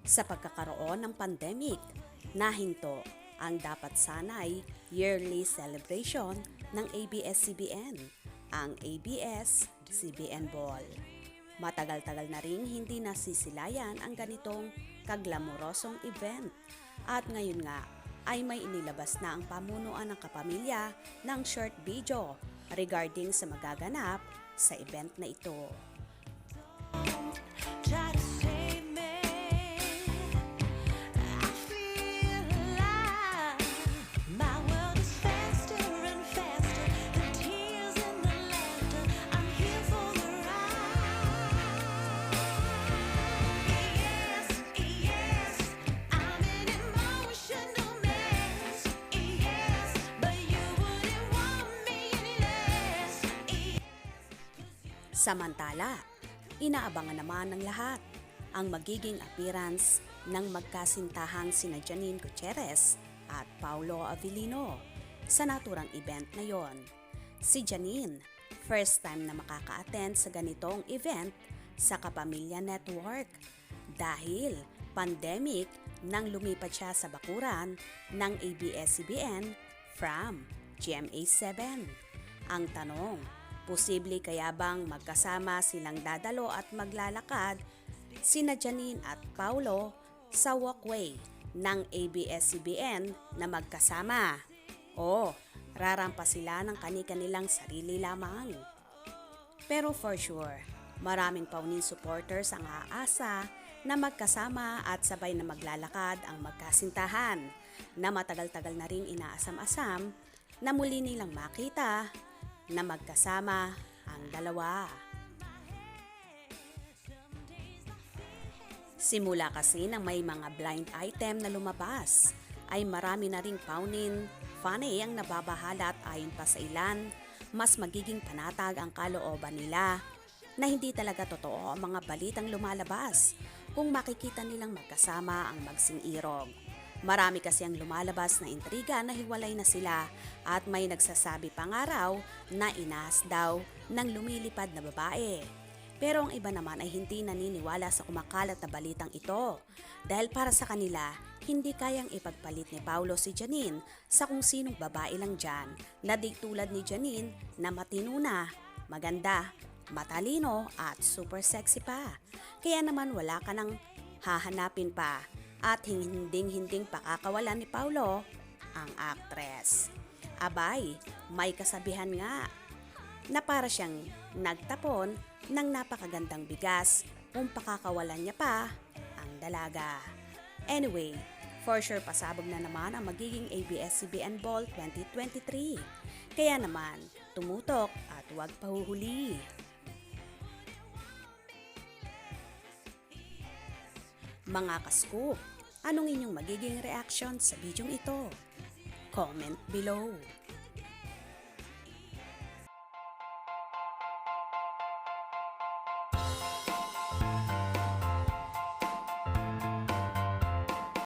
Sa pagkakaroon ng pandemic, nahinto ang dapat sanay yearly celebration ng ABS-CBN, ang ABS-CBN Ball. Matagal-tagal na ring hindi nasisilayan ang ganitong kaglamorosong event at ngayon nga ay may inilabas na ang pamunuan ng kapamilya ng short video regarding sa magaganap sa event na ito. Try to save me. I feel alive. My world is faster and faster. The tears and the laughter. I'm here for the ride. Yes, yes, I'm an emotional mess. Yes, but you wouldn't want me any less. Samantala, inaabangan naman ng lahat ang magiging appearance ng magkasintahang sina Janine Gutierrez at Paulo Avellino sa naturang event na yon. Si Janine, first time na makaka-attend sa ganitong event sa Kapamilya Network dahil pandemic nang lumipat siya sa bakuran ng ABS-CBN from GMA7. Ang tanong, posible kaya bang magkasama silang dadalo at maglalakad sina Janine at Paulo sa walkway ng ABS-CBN na magkasama? O rarampas sila ng kani-kanilang sarili lamang? Pero for sure, maraming Paunin supporters ang aasa na magkasama at sabay na maglalakad ang magkasintahan na matagal-tagal na ring inaasam-asam na muli nilang makita na magkasama ang dalawa. Simula kasi nang may mga blind item na lumabas, ay marami na ring Paunin funny ang nababahala at ayon pa sa ilan, mas magiging panatag ang kalooban nila na hindi talaga totoo ang mga balitang lumalabas kung makikita nilang magkasama ang magsing-irog. Marami kasi ang lumalabas na intriga na hiwalay na sila at may nagsasabi pa nga raw na inaas daw ng lumilipad na babae. Pero ang iba naman ay hindi naniniwala sa kumakalat na balitang ito dahil para sa kanila, hindi kayang ipagpalit ni Paulo si Janine sa kung sinong babae lang dyan na di tulad ni Janine na matino na, maganda, matalino at super sexy pa. Kaya naman wala ka nang hahanapin pa at hinding-hinding pakakawalan ni Paulo ang aktres. Abay, may kasabihan nga na para siyang nagtapon ng napakagandang bigas kung pakakawalan niya pa ang dalaga. Anyway, for sure pasabog na naman ang magiging ABS-CBN Ball 2023. Kaya naman, tumutok at huwag pahuhuli. Mga ka-scoop, anong inyong magiging reaction sa bidyong ito? Comment below.